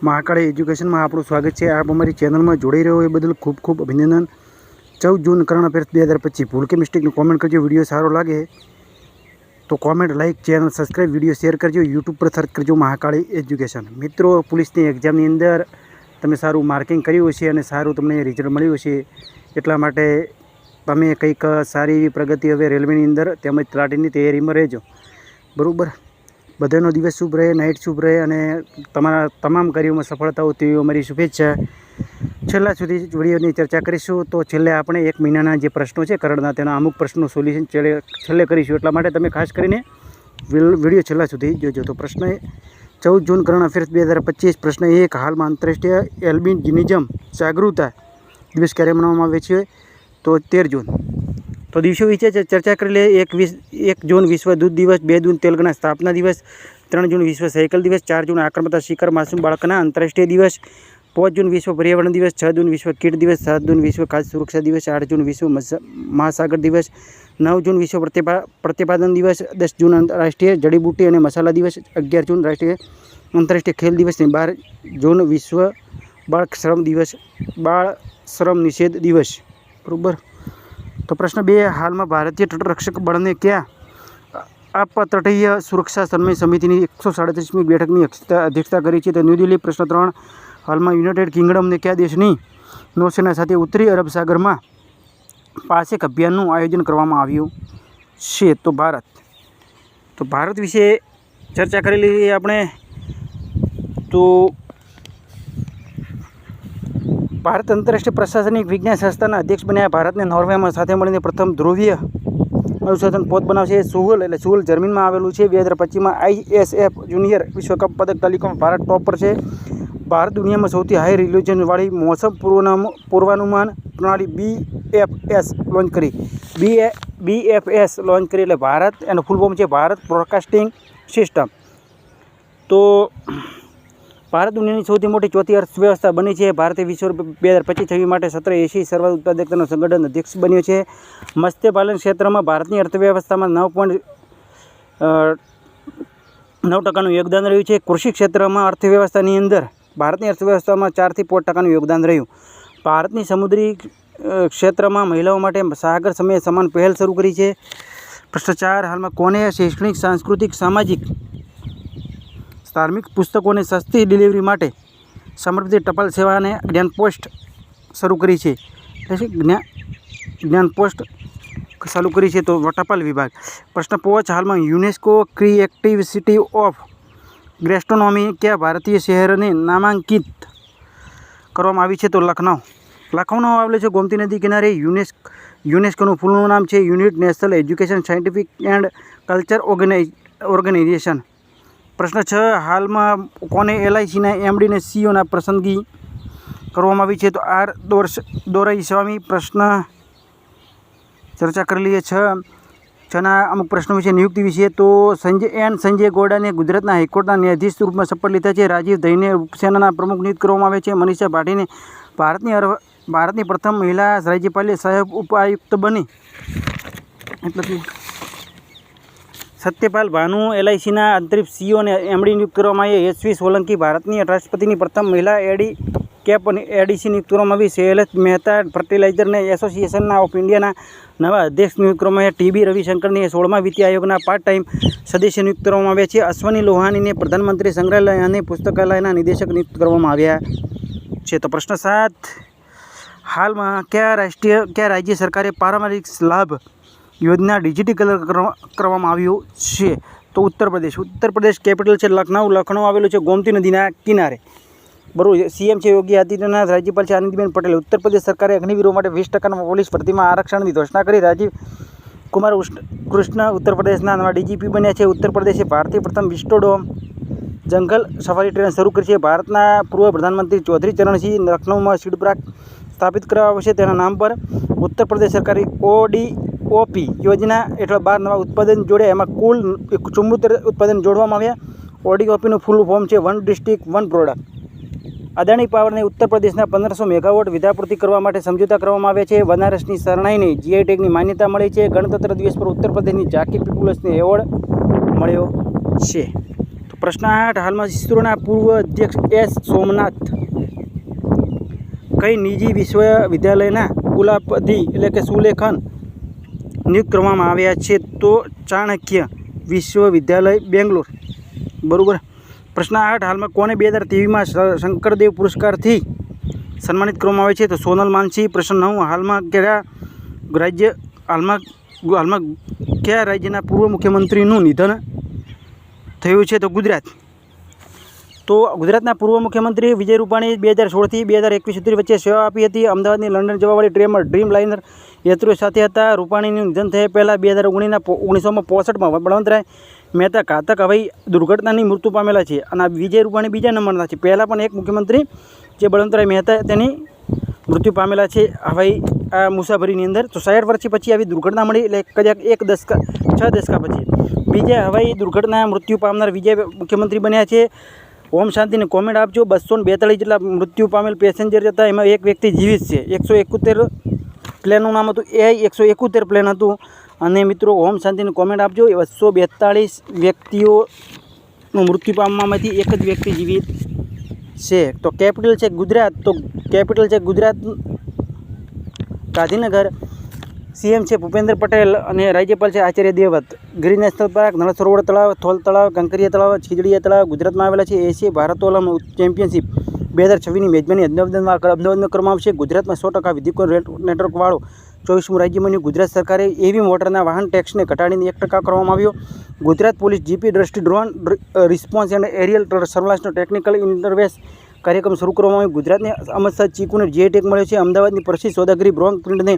મહાકાળી એજ્યુકેશનમાં આપણું સ્વાગત છે. આપ અમારી ચેનલમાં જોડાઈ રહ્યો એ બદલ ખૂબ ખૂબ અભિનંદન. 14 જૂન કરંટ અફેર્સ 2025. ભૂલ કે મિસ્ટેકનું કોમેન્ટ કરજો. વિડીયો સારો લાગે તો comment, like, channel subscribe, video share કરજો. યુટ્યુબ પર સર્ચ કરજો મહાકાળી એજ્યુકેશન. મિત્રો, પોલીસની એક્ઝામની અંદર તમે સારું માર્કિંગ કર્યું હશે અને સારું તમને રિઝલ્ટ મળ્યું હશે. એટલા માટે તમે કંઈક સારી એવી પ્રગતિ હવે રેલવેની અંદર તેમજ તલાટીની તૈયારીમાં રહેજો. બરાબર. બધાનો દિવસ શુભ રહે, નાઇટ શુભ રહે અને તમારા તમામ કાર્યોમાં સફળતાઓ તેવી અમારી શુભેચ્છા. છેલ્લા સુધી વિડીયોની ચર્ચા કરીશું. તો છેલ્લે આપણે 1 મહિનાના જે પ્રશ્નો છે કરંટના, તેના અમુક પ્રશ્નો સોલ્યુશન છેલ્લે કરીશું. એટલા માટે તમે ખાસ કરીને વિડીયો છેલ્લા સુધી જોજો. તો પ્રશ્ન 14 જૂન કરંટ અફેર્સ 2025. પ્રશ્ન 1. હાલમાં આંતરરાષ્ટ્રીય એલ્બિનિઝમ જાગૃતતા દિવસ ક્યારે મનાવવામાં આવે છે? તો 13 જૂન. તો દિવસો વિશે ચર્ચા કરી લે. 1 જૂન વિશ્વ દૂધ દિવસ, 2 જૂન તેલંગાણા સ્થાપના દિવસ, 3 જૂન વિશ્વ સાયકલ દિવસ, 4 જૂન આક્રમકતા શિકાર માસૂમ બાળકના આંતરરાષ્ટ્રીય દિવસ, 5 જૂન વિશ્વ પર્યાવરણ દિવસ, 6 જૂન વિશ્વ કીટ દિવસ, 7 જૂન વિશ્વ ખાદ્ય સુરક્ષા દિવસ, 8 જૂન વિશ્વ મહાસાગર દિવસ, 9 જૂન વિશ્વ પ્રતિપાદન દિવસ, 10 જૂન આંતરરાષ્ટ્રીય જડીબુટ્ટી અને મસાલા દિવસ, 11 જૂન આંતરરાષ્ટ્રીય ખેલ દિવસ, 12 જૂન વિશ્વ બાળ શ્રમ દિવસ, બાળ શ્રમ નિષેધ દિવસ. બરાબર. તો પ્રશ્ન 2. હાલમાં ભારતીય તટરક્ષક બળને ક્યાં અપતટીય સુરક્ષા સન્માન સમિતિની 137મી બેઠકની અધ્યક્ષતા કરી છે? તો ન્યૂ દિલ્હી. પ્રશ્ન 3. હાલમાં યુનાઇટેડ કિંગડમને કયા દેશની નૌસેના સાથે ઉત્તરી અરબ સાગરમાં પાસેક અભિયાનનું આયોજન કરવામાં આવ્યું છે? તો ભારત. તો ભારત વિશે ચર્ચા કરી લઈએ આપણે. તો ભારત આંતરરાષ્ટ્રીય પ્રશાસનિક વિજ્ઞાન સંસ્થાના અધ્યક્ષ બન્યા. ભારતને નોર્વેમાં સાથે મળીને પ્રથમ ધ્રુવીય અનુસંધાન પોત બનાવશે. સુહલ જર્મનીમાં આવેલું છે. 2025માં ISF જુનિયર વિશ્વકપ પદક તાલિકામાં ભારત ટોપ પર છે. ભારત દુનિયામાં સૌથી હાઈ રિઝોલ્યુશનવાળી મોસમ પૂર્વાનુમાન પ્રણાલી BFS લોન્ચ કરી. BFS લોન્ચ કરી એટલે ભારત, એનો ફૂલ ફોર્મ છે ભારત બ્રોડકાસ્ટિંગ સિસ્ટમ. તો ભારત દુનિયાની સૌથી મોટી ચોથી અર્થવ્યવસ્થા બની છે. ભારતે વિશ્વ 2025 માટે 1780 સર્વાધિક ઉત્પાદકતાનો સંગઠન અધ્યક્ષ બન્યો છે. મત્સ્યપાલન ક્ષેત્રમાં ભારતની અર્થવ્યવસ્થામાં 9.9% યોગદાન રહ્યું છે. કૃષિ ક્ષેત્રમાં અર્થવ્યવસ્થાની અંદર ભારતની અર્થવ્યવસ્થામાં 4 થી 5% યોગદાન રહ્યું. ભારતની સમુદ્રી ક્ષેત્રમાં મહિલાઓ માટે સાગર સમયે સમાન પહેલ શરૂ કરી છે. પ્રશ્ન 4. હાલમાં કોને શૈક્ષણિક, સાંસ્કૃતિક, સામાજિક, ધાર્મિક પુસ્તકોને સસ્તી ડિલિવરી માટે સમર્પિત ટપાલ સેવાને જ્ઞાનપોસ્ટ શરૂ કરી છે? જ્ઞાનપોસ્ટ ચાલુ કરી છે. તો ટપાલ વિભાગ. પ્રશ્ન 5. હાલમાં યુનેસ્કો ક્રિએટિવ સિટી ઓફ ગેસ્ટ્રોનોમી કયા ભારતીય શહેરને નામાંકિત કરવામાં આવી છે? તો લખનઉ. લખનઉ આવેલું છે ગોમતી નદી કિનારે. યુનેસ્કોનું ફૂલનું નામ છે unit national education scientific and culture organisation. પ્રશ્ન 6. હાલમાં કોને LICના MD અને CEOના પસંદગી કરવામાં આવી છે? તો R દોરાઈસ્વામી. પ્રશ્ન ચર્ચા કરી લઈએ. 6ના અમુક પ્રશ્નો વિશે નિયુક્તિ વિશે. તો સંજય ગોડાને ગુજરાતના હાઈકોર્ટના ન્યાયાધીશ રૂપમાં શપથ લીધા છે. રાજીવ દહીને ઉપસેનાના પ્રમુખ નિયુક્ત કરવામાં આવે છે. મનીષા ભાટીને ભારતની પ્રથમ મહિલા રાજ્યપાલે સાહેબ ઉપાયુક્ત બની. સત્યપાલ ભાનુ LICના અંતરિમ CEO અને MD નિયુક્ત કરવામાં આવ્યા. SV સોલંકી ભારતની રાષ્ટ્રપતિની પ્રથમ મહિલા ADC નિયુક્ત કરવામાં આવી. Shailesh Mehta fertiliser association of ઇન્ડિયાના નવા અધ્યક્ષ નિયુક્ત કરવામાં આવ્યા. TB રવિશંકરને 16મા વિત્ત આયોગના પાર્ટ ટાઈમ સદસ્ય નિયુક્ત કરવામાં આવ્યા છે. અશ્વની લોહાનીને પ્રધાનમંત્રી સંગ્રહાલય અને પુસ્તકાલયના નિદેશક નિયુક્ત કરવામાં આવ્યા છે. તો પ્રશ્ન 7. હાલમાં કયા રાજ્ય સરકારે પારંપરિક લાભ યોજના ડિજિટલ કરવામાં આવ્યું છે? તો ઉત્તર પ્રદેશ. ઉત્તર પ્રદેશ કેપિટલ છે લખનઉ. લખનઉ આવેલું છે ગોમતી નદીના કિનારે. બરાબર. CM છે યોગી આદિત્યનાથ. રાજ્યપાલ છે આનંદીબેન પટેલ. ઉત્તર પ્રદેશ સરકારે અગ્નિવીરો માટે 20% પોલીસ ભરતીમાં આરક્ષણની ઘોષણા કરી. રાજીવ કુમાર કૃષ્ણ ઉત્તર પ્રદેશના નવા DGP બન્યા છે. ઉત્તર પ્રદેશે ભારતીય પ્રથમ વિસ્ટોડોમ જંગલ સફારી ટ્રેન શરૂ કરી છે. ભારતના પૂર્વ પ્રધાનમંત્રી ચૌધરી ચરણસિંહ લખનઉમાં સીડ પાર્ક સ્થાપિત કરવા આવશે તેના નામ પર. ઉત્તર પ્રદેશ સરકારે OP યોજના હેઠળ 12 નવા ઉત્પાદન જોડ્યા. એમાં કુલ 74 ઉત્પાદન જોડવામાં આવ્યા. ODOPનું ફૂલ ફોર્મ છે one district one product. Adani પાવરને ઉત્તર પ્રદેશના 1500 મેગાવોટ વિદ્યાપૂર્તિ કરવા માટે સમજૂતા કરવામાં આવ્યા છે. બનારસની શરણાઈને GI ટેગની માન્યતા મળી છે. ગણતંત્ર દિવસ પર ઉત્તર પ્રદેશની ઝાંકી પીપલ્સને એવોર્ડ મળ્યો છે. પ્રશ્ન 8 હાલમાં ઇસરોના પૂર્વ અધ્યક્ષ એસ સોમનાથ કઈ નિજી વિશ્વવિદ્યાલયના કુલપતિ એટલે કે સુલેખન નિયુક્ત કરવામાં આવ્યા છે? તો ચાણક્ય વિશ્વવિદ્યાલય બેંગ્લોર, બરાબર. પ્રશ્ન 8 હાલમાં કોને 2023માં શંકરદેવ પુરસ્કારથી સન્માનિત કરવામાં આવે છે? તો સોનલ માનસી. પ્રશ્ન 9 હાલમાં કયા રાજ્યના પૂર્વ મુખ્યમંત્રીનું નિધન થયું છે? તો ગુજરાત. તો ગુજરાતના પૂર્વ મુખ્યમંત્રી વિજય રૂપાણી 2016થી 2021 સુધી વચ્ચે સેવા આપી હતી. અમદાવાદની લંડન જવાવાળી ટ્રેનમાં ડ્રીમ લાઇનર યાત્રીઓ સાથે હતા. રૂપાણીનું નિધન થયા પહેલાં 1965માં બળવંતરાય મહેતા ઘાતક હવાઈ દુર્ઘટનાની મૃત્યુ પામેલા છે અને વિજય રૂપાણી બીજા નંબરના છે. પહેલાં પણ એક મુખ્યમંત્રી જે બળવંતરાય મહેતા તેની મૃત્યુ પામેલા છે હવાઈ મુસાફરીની અંદર. તો 60 વર્ષ પછી આવી દુર્ઘટના મળી, એટલે 6 દશકા પછી બીજા હવાઈ દુર્ઘટના મૃત્યુ પામનાર વિજય મુખ્યમંત્રી બન્યા છે. ઓમ શાંતિને કોમેન્ટ આપજો. 242 જેટલા મૃત્યુ પામેલ પેસેન્જર હતા, એમાં એક વ્યક્તિ જીવિત છે. 171 પ્લેનનું નામ હતું, AI 171 પ્લેન હતું. અને મિત્રો ઓમ શાંતિને કોમેન્ટ આપજો. 242 વ્યક્તિઓનું મૃત્યુ પામવામાંથી એક જ વ્યક્તિ જીવિત છે. તો કેપિટલ છે ગુજરાત, તો કેપિટલ છે ગુજરાત ગાંધીનગર. CM છે ભૂપેન્દ્ર પટેલ અને રાજ્યપાલ છે આચાર્ય દેવવ્રત. ગિર નેશનલ પાર્ક, નળ સરોવર તળાવ, થોલ તળાવ, કંકરિયા તળાવ, ખીજડીયા તળાવ ગુજરાતમાં આવેલા છે. એશિયા ભારતોલમ ચેમ્પિયનશિપ 2026ની મેજબાની અમદાવાદમાં કરવામાં આવશે. ગુજરાતમાં 100% વિદ્યુત રેલ નેટવર્કવાળો 24મું રાજ્ય બન્યું. ગુજરાત સરકારે EV મોટરના વાહન ટેક્સને ઘટાડીને 1% કરવામાં આવ્યો. Gujarat police GP Drishti drone response and aerial સર્વેલન્સનો ટેકનિકલ ઇન્ટરવેસ કાર્યક્રમ શરૂ કરવામાં આવ્યો. ગુજરાતને અમૃતસર ચીકુને GI ટેગ મળ્યો છે. અમદાવાદની પ્રસિદ્ધ સોદાગરી બ્રોન્ક પ્રિન્ટને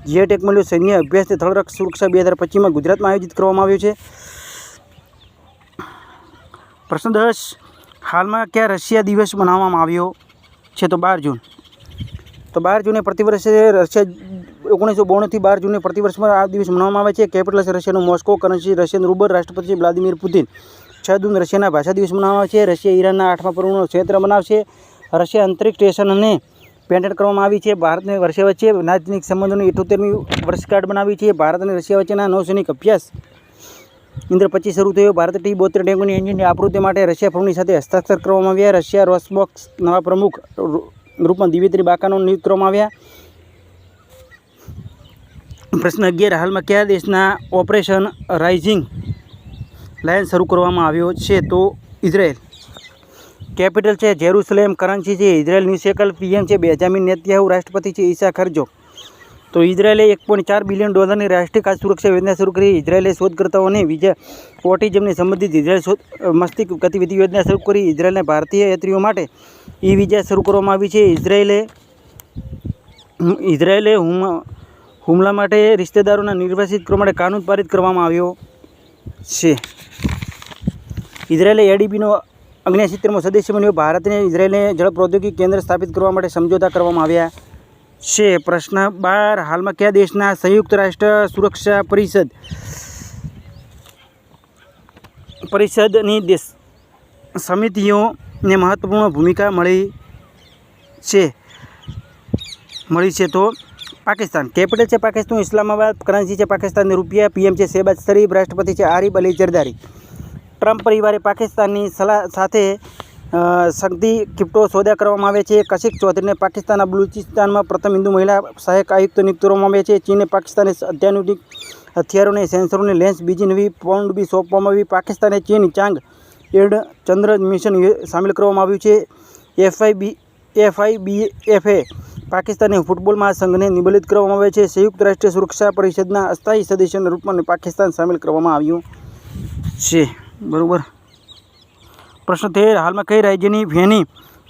GI ટેગ મળ્યો. સૈન્ય અભ્યાસની થળરક્ષ સુરક્ષા 2025માં ગુજરાતમાં આયોજિત કરવામાં આવ્યો છે. પ્રશ્ન 10 હાલમાં કયા રશિયા દિવસ મનાવવામાં આવ્યો છે? તો 12 જૂન. તો 12 જૂને પ્રતિવર્ષે રશિયા 1992થી 12 જૂને પ્રતિવર્ષમાં આ દિવસ મનાવવામાં આવે છે. કેપિટલ છે રશિયાનું મોસ્કો, કરન્સી રશિયન રૂબલ, રાષ્ટ્રપતિ વ્લાદિમીર પુતિન. 6 જૂન રશિયાના ભાષા દિવસ મનાવવામાં આવે છે. રશિયા ઈરાનના 8મા પરમાણુ ક્ષેત્ર બનાવશે. રશિયા અંતરિક્ષ સ્ટેશનને પેટન્ટ કરવામાં આવી છે. ભારત અને રશિયા વચ્ચે રાજનૈતિક સંબંધોની 78મી વર્ષગાંઠ બનાવી છે. ભારત અને રશિયા વચ્ચેના નૌસૈનિક અભ્યાસ ઇન્દ્ર-25 શરૂ થયો. ભારતે T-72 ટેન્કોની એન્જિનની આપૃત્તિ માટે રશિયા પ્રમુખની સાથે હસ્તાક્ષર કરવામાં આવ્યા. રશિયા રોસબોક્સ નવા પ્રમુખ રૂપમાં દિમિત્રી બાકાનો નિયુક્ત કરવામાં આવ્યા. પ્રશ્ન 11 હાલમાં કયા દેશના ઓપરેશન રાઇઝિંગ લાયન શરૂ કરવામાં આવ્યો છે? તો ઇઝરાયલ. કેપિટલ છે જેરુસલેમ, કરન્સી છે ઇઝરાયલ ન્યૂઝ શેકલ, PM છે બેન્જામિન નેતન્યાહુ, રાષ્ટ્રપતિ છે ઈસાક હર્જોગ. તો ઇઝરાયલે $1.4 બિલિયન રાષ્ટ્રીય ખાદ્ય સુરક્ષા યોજના શરૂ કરી. ઇઝરાયલે શોધકર્તાઓને ઓટિઝમને સંબંધિત ઇઝરાયલ મસ્તિષ્ક ગતિવિધિ યોજના શરૂ કરી. ઇઝરાયલના ભારતીય યાત્રીઓ માટે વિઝા શરૂ કરવામાં આવી છે. ઇઝરાયલે હુમલા માટે રિશ્તેદારોને નિર્વાસિત કરવા માટે કાનૂન પારિત કરવામાં આવ્યો છે. ઇઝરાયલે ADBનો 79મો સદસ્ય બન્યો. ભારત અને ઇઝરાયલને જળ પ્રૌદ્યોગિક કેન્દ્ર સ્થાપિત કરવા માટે સમજોતા કરવામાં આવ્યા છે. પ્રશ્ન 12 હાલમાં કયા દેશના સંયુક્ત રાષ્ટ્ર સુરક્ષા પરિષદની સમિતિઓને મહત્વપૂર્ણ ભૂમિકા મળી છે? તો પાકિસ્તાન. કેપિટલ છે પાકિસ્તાન ઇસ્લામાબાદ, કરન્સી છે પાકિસ્તાનની રૂપિયા, PM છે શેહબાઝ શરીફ, રાષ્ટ્રપતિ છે આરિફ અલી જરદારી. ટ્રમ્પ પરિવારે પાકિસ્તાનની સાથે શક્તિ ક્રિપ્ટો સોદા કરવામાં આવે છે. કશિક ચૌધરીને પાકિસ્તાનના બલુચિસ્તાનમાં પ્રથમ હિન્દુ મહિલા સહાયક આયુક્ત નિયુક્ત કરવામાં આવે છે. ચીને પાકિસ્તાને અત્યાધુનિક હથિયારોને સેન્સરોને લેન્સ બીજી નવી પૌંડબી સોંપવામાં આવી. પાકિસ્તાને ચીન ચાંગ એડ ચંદ્ર મિશન સામેલ કરવામાં આવ્યું છે. FIBFએ પાકિસ્તાની ફૂટબોલ મહાસંઘને નિબલિત કરવામાં આવે છે. સંયુક્ત રાષ્ટ્રીય સુરક્ષા પરિષદના અસ્થાયી સદસ્યના રૂપમાં પાકિસ્તાન સામેલ કરવામાં આવ્યું છે. બરાબર. પ્રશ્ન 13 હાલમાં કઈ રાજ્યની ફેની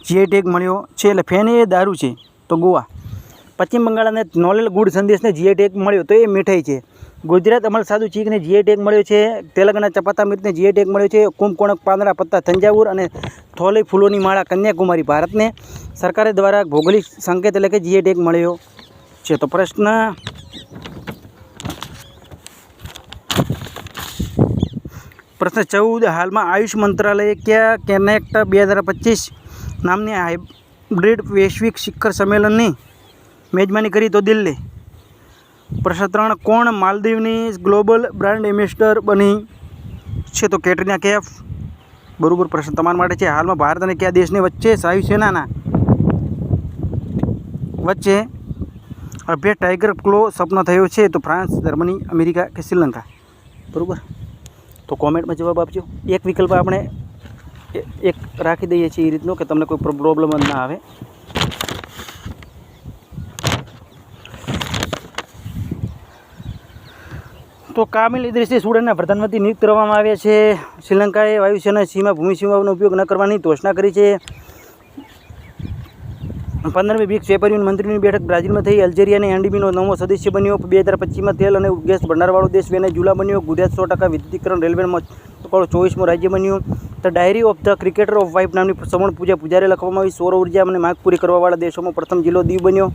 GI ટેગ મળ્યો છે? એટલે ફેની એ દારૂ છે, તો ગોવા. પશ્ચિમ બંગાળ અને નોલેલ ગુડ સંદેશને GI ટેગ મળ્યો, તો એ મીઠાઈ છે. ગુજરાત અમલ સાધુ ચીકને GI ટેગ મળ્યો છે. તેલંગાણા ચપાતા મિર્ચને GI ટેગ મળ્યો છે. કુંભકોણક પાંદડા પત્તા તંજાવુર અને થોલી ફૂલોની માળા કન્યાકુમારી. ભારતને સરકાર દ્વારા ભૌગોલિક સંકેત એટલે કે GI ટેગ મળ્યો છે. તો પ્રશ્ન 14 હાલમાં આયુષ મંત્રાલયે કયા કનેક્ટ 2025 નામની હાઇબ્રિડ વૈશ્વિક શિખર સંમેલનની મેજબાની કરી? તો દિલ્હી. પ્રશ્ન 3 કોણ માલદીવની ગ્લોબલ બ્રાન્ડ એમ્બેસેડર બની છે? તો કેટરીના કૈફ. બરાબર પ્રશ્ન તમારા માટે છે. હાલમાં ભારત અને કયા દેશની વચ્ચે વાયુસેનાના વચ્ચે અભ્યાસ ટાઈગર ક્લો સપનો થયો છે? તો ફ્રાન્સ, જર્મની, અમેરિકા કે શ્રીલંકા? બરાબર, તો કોમેન્ટમાં જવાબ આપજો. એક વિકલ્પ આપણે એક રાખી દઈએ છીએ એ રીતનો કે તમને કોઈ પ્રોબ્લેમ જ ના આવે. તો કામિલ ઇદ્રીસને સ્વીડનના પ્રધાનમંત્રી નિયુક્ત કરવામાં આવ્યા છે. શ્રીલંકાએ વાયુસેના ભૂમિ સીમાઓનો ઉપયોગ ન કરવાની ઘોષણા કરી છે. 15મી બ્રિક્સ વેપાર મંત્રીની બેઠક બ્રાઝિલમાં થઈ. અલ્જેરિયા અને એનડીબીનો નવો સદસ્ય બન્યો. 2025માં તેલ અને ગેસ ભંડારવાળો દેશ વેનેઝુએલા બન્યો. ગુજરાત 100% વિદ્યુતીકરણ. રેલવેમાં 24મો રાજ્ય બન્યું. The diary of the cricketer of wife નામની શ્રવણ પૂજા પૂજારે લખવામાં આવી. સૌર ઉર્જા અને માંગ પૂરી કરવાવાળા દેશોમાં પ્રથમ જિલ્લો દીવ બન્યો.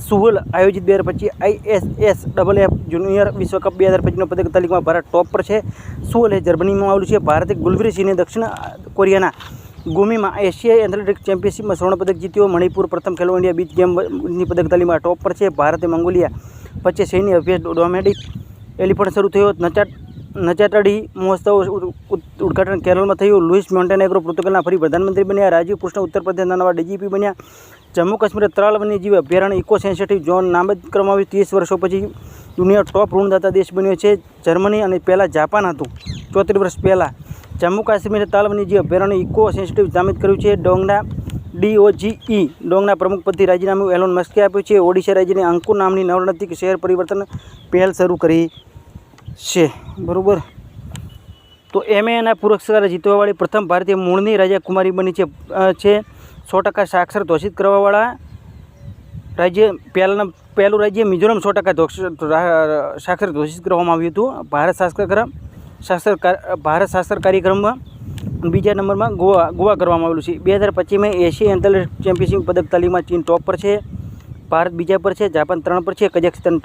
સુહલ આયોજિત 2025 ISSFF જુનિયર વિશ્વકપ 2025નો પદક તાલિકામાં ભારત ટોપ પર છે. સુહલ એ જર્મનીમાં આવેલું છે. ભારતે ગુલવીર સિંહને દક્ષિણ કોરિયાના ગુમીમાં એશિયાઈ એથ્લેટિક્સ ચેમ્પિયનશિપમાં સ્વર્ણ પદક જીત્યો. મણિપુર પ્રથમ ખેલો ઇન્ડિયા બીચ ગેમની પદક તાલીમમાં ટોપ પર છે. ભારતે મંગોલિયા વચ્ચે સૈન્ય અભ્યાસ ડોમેટિક એલિફન્ટ શરૂ થયો. નચાટડી મહોત્સવ ઉદઘાટન કેરળમાં થયું. લુઇસ મોન્ટેનેગ્રો પોર્ટુગલના ફરી પ્રધાનમંત્રી બન્યા. રાજીવ કૃષ્ણ ઉત્તર પ્રદેશના નવા ડીજીપી બન્યા. જમ્મુ કાશ્મીર 3 વન્યજીવ અભયારણ્ય ઇકો સેન્સિટિવ ઝોન નામત કરવામાં આવ્યું. 30 વર્ષો પછી દુનિયા ટોપ ઋણદાતા દેશ બન્યો છે. જર્મની અને પહેલાં જાપાન હતું 34 વર્ષ પહેલાં. જમ્મુ કાશ્મીરે 3 વન્યજીવ અભયારણ્ય ઇકો સેન્સિટિવ નામિત કર્યું છે. ડોંગના DOGE ડોંગના પ્રમુખ પદથી રાજીનામું એલોન મસ્કે આપ્યું છે. ઓડિશા રાજ્યની અંકુર નામની નવનૈતિક શહેર પરિવર્તન પહેલ શરૂ કરી છે. બરાબર, તો MAના પુરસ્કાર જીતવાવાળી પ્રથમ ભારતીય મૂળની રાજાકુમારી બની છે. 100% સાક્ષર ઘોષિત કરવાવાળા રાજ્ય પહેલું રાજ્ય મિઝોરમ 100% સાક્ષર ઘોષિત કરવામાં આવ્યું હતું ભારત સાક્ષર કાર્યક્રમમાં. બીજા નંબરમાં ગોવા કરવામાં આવેલું છે. 2025માં એશિયા એથ્લેટિક્સ ચેમ્પિયનશિપ પદક તાલીમમાં ચીન ટોપ પર છે. ભારત બીજા પર છે. જાપાન 3 પર છે. કઝાકસ્તાન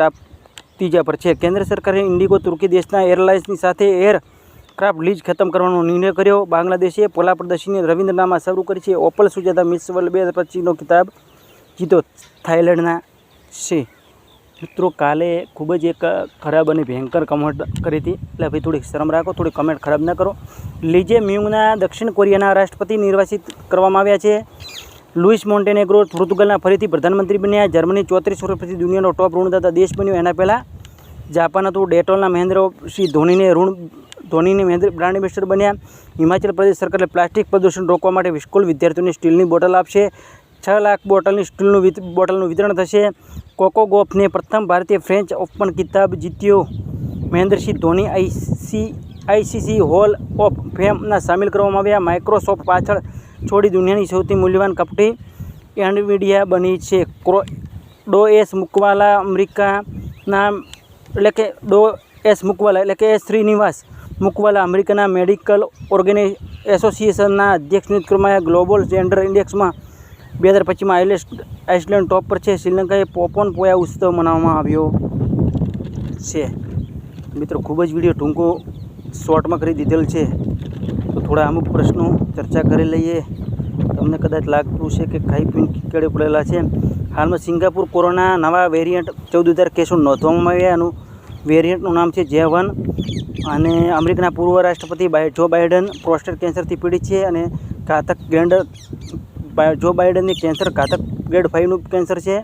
ત્રીજા પર છે. કેન્દ્ર સરકારે ઇન્ડિગો તુર્કી દેશના એરલાઇન્સની સાથે એરક્રાફ્ટ લીઝ ખતમ કરવાનો નિર્ણય કર્યો. બાંગ્લાદેશે પોલા પ્રદર્શની રવિન્દ્રનામાં શરૂ કરી છે. ઓપલ સુજાતા મિસ વર્લ્ડ 2025નો ખિતાબ જીતો થાઇલેન્ડના છે. મિત્રો, કાલે ખૂબ જ એક ખરાબ અને ભયંકર કમેન્ટ કરી હતી, એટલે ભાઈ થોડી શરમ રાખો, થોડી કમેન્ટ ખરાબ ના કરો. લીજે મ્યુંગના દક્ષિણ કોરિયાના રાષ્ટ્રપતિ નિર્વાચિત કરવામાં આવ્યા છે. લુઇસ મોન્ટેનેગ્રો પોર્ટુગલના ફરીથી પ્રધાનમંત્રી બન્યા. જર્મની 34 વર્ષ પછી દુનિયાનો ટોપ ઋણદાતા દેશ બન્યો. એના પહેલાં જાપાન હતું. ડેટોલના મહેન્દ્રસિંહ ધોનીને બ્રાન્ડ એમ્બેસેડર બન્યા. હિમાચલ પ્રદેશ સરકારે પ્લાસ્ટિક પ્રદૂષણ રોકવા માટે સ્કૂલ વિદ્યાર્થીઓને સ્ટીલની બોટલ આપશે. 6 લાખ બોટલની બોટલનું વિતરણ થશે. કોકો ગોલ્ફને પ્રથમ ભારતીય ફ્રેન્ચ ઓપન ખિતાબ જીત્યો. Mahendra Singh Dhoni ICC hall of ફેમના સામેલ કરવામાં આવ્યા. માઇક્રોસોફ્ટ પાછળ છોડી દુનિયાની સૌથી મૂલ્યવાન કંપની એનવીડિયા બની છે. ડોએસ મુકવાલા અમેરિકાના એટલે કે શ્રીનિવાસ મુકવાલા અમેરિકાના મેડિકલ એસોસિએશનના અધ્યક્ષ નિયુક્ત કરવામાં. ગ્લોબલ જેન્ડર ઇન્ડેક્સમાં 2025માં આઇસલેન્ડ ટોપ પર છે. શ્રીલંકાએ પોપોન પોયા ઉત્સવ મનાવવામાં આવ્યો છે. મિત્રો, ખૂબ જ વિડીયો ટૂંકો શોર્ટમાં કરી દીધેલ છે, તો થોડા અમુક પ્રશ્નો ચર્ચા કરી લઈએ. તમને કદાચ લાગતું છે કે ખાઈ પીને કેળે પડેલા છે. હાલમાં સિંગાપુર કોરોના નવા વેરિયન્ટ 14,000 કેસો નોંધવામાં આવ્યા. એનું વેરિયન્ટનું નામ છે J1. અને અમેરિકાના પૂર્વ રાષ્ટ્રપતિ જો બાઇડન પ્રોસ્ટેટ કેન્સરથી પીડિત છે અને જો બાઇડનની કેન્સર ઘાતક ગ્રેડ 5નું કેન્સર છે.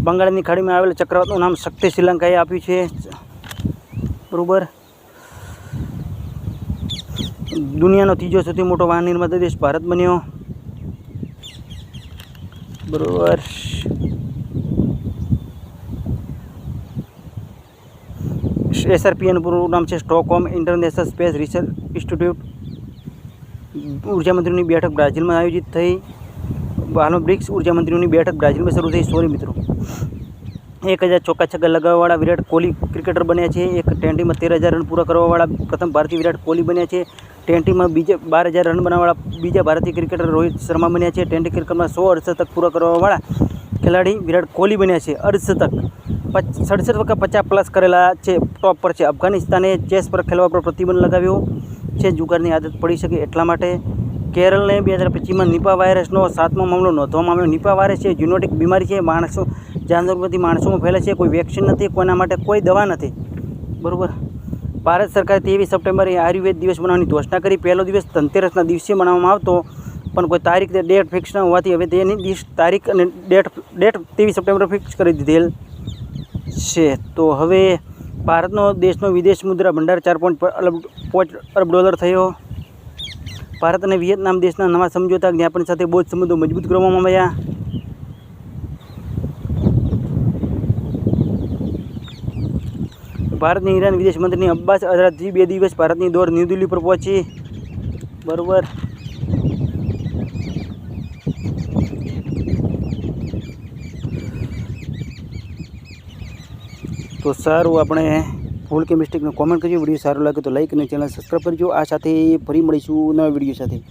બંગાળની ખાડીમાં આવેલ ચક્રવાતનું નામ શક્તિ શ્રીલંકાએ આપ્યું છે. બરાબર, દુનિયાનો ત્રીજો સૌથી મોટો વાહન નિર્માતા દેશ ભારત બન્યો. બરાબર, SRPનું પૂરું નામ છે Stockholm international space research institute. ઉર્જામંત્રીઓની બેઠક બ્રાઝિલમાં આયોજિત થઈ. હાલમાં બ્રિક્સ ઉર્જામંત્રીઓની બેઠક બ્રાઝિલમાં શરૂ થઈ. મિત્રો, 1000 ચોક્કા છગ્ગા લગાવવાવાળા વિરાટ કોહલી ક્રિકેટર બન્યા છે. એક ટેન્ટીમાં 13,000 રન પૂરા કરવાવાળા પ્રથમ ભારતીય વિરાટ કોહલી બન્યા છે. ટેન્ટીમાં 12,000 રન બનાવવાવાળા બીજા ભારતીય ક્રિકેટર રોહિત શર્મા બન્યા છે. ટેન્ટી ક્રિકેટમાં 100 અર્ધશતક પૂરા કરવાવાળા ખેલાડી વિરાટ કોહલી બન્યા છે. અર્ધશતક 67 વખત 50+ કરેલા છે. ટોપ પર છે. અફઘાનિસ્તાને ચેસ પર ખેલવા પર પ્રતિબંધ લગાવ્યો છે. જુગારની આદત પડી શકે એટલા માટે. કેરળને 2025માં નિપા વાયરસનો 7મો મામલો નોંધવામાં આવ્યો. નિપા વાયરસ એ ઝૂનોટિક બીમારી છે. જાનવરોથી માણસોમાં ફેલે છે. કોઈ વેક્સિન નથી, કોઈના માટે કોઈ દવા નથી. બરાબર, ભારત સરકારે 23 સપ્ટેમ્બરે આયુર્વેદ દિવસ મનાવવાની ઘોષણા કરી. પહેલો દિવસ ધનતેરસના દિવસે મનાવવામાં આવતો, પણ કોઈ તારીખ ડેટ ફિક્સ ન હોવાથી હવે તેની તારીખ અને ડેટ 23 સપ્ટેમ્બર ફિક્સ કરી દીધેલ છે. તો હવે ભારતનો દેશનો વિદેશ મુદ્રા ભંડાર 4.5 અરબ ડોલર થયો. ભારત અને વિયેતનામ દેશના નવા સમજોતા જ્ઞાપન સાથે બૌદ્ધ સંબંધો મજબૂત કરવામાં આવ્યા. ભારતની ઈરાન વિદેશ મંત્રી અબ્બાસ અરાઘચી 2 દિવસ ભારતની દોર ન્યૂ દિલ્હી પર પહોંચી. બરાબર. તો સારું, આપણે ભૂલ કે મિસ્ટેકનો કોમેન્ટ કરજો. વિડીયો સારો લાગે તો લાઈક અને ચેનલ સબસ્ક્રાઈબ કરજો. આ સાથે ફરી મળીશું નવા વિડીયો સાથે.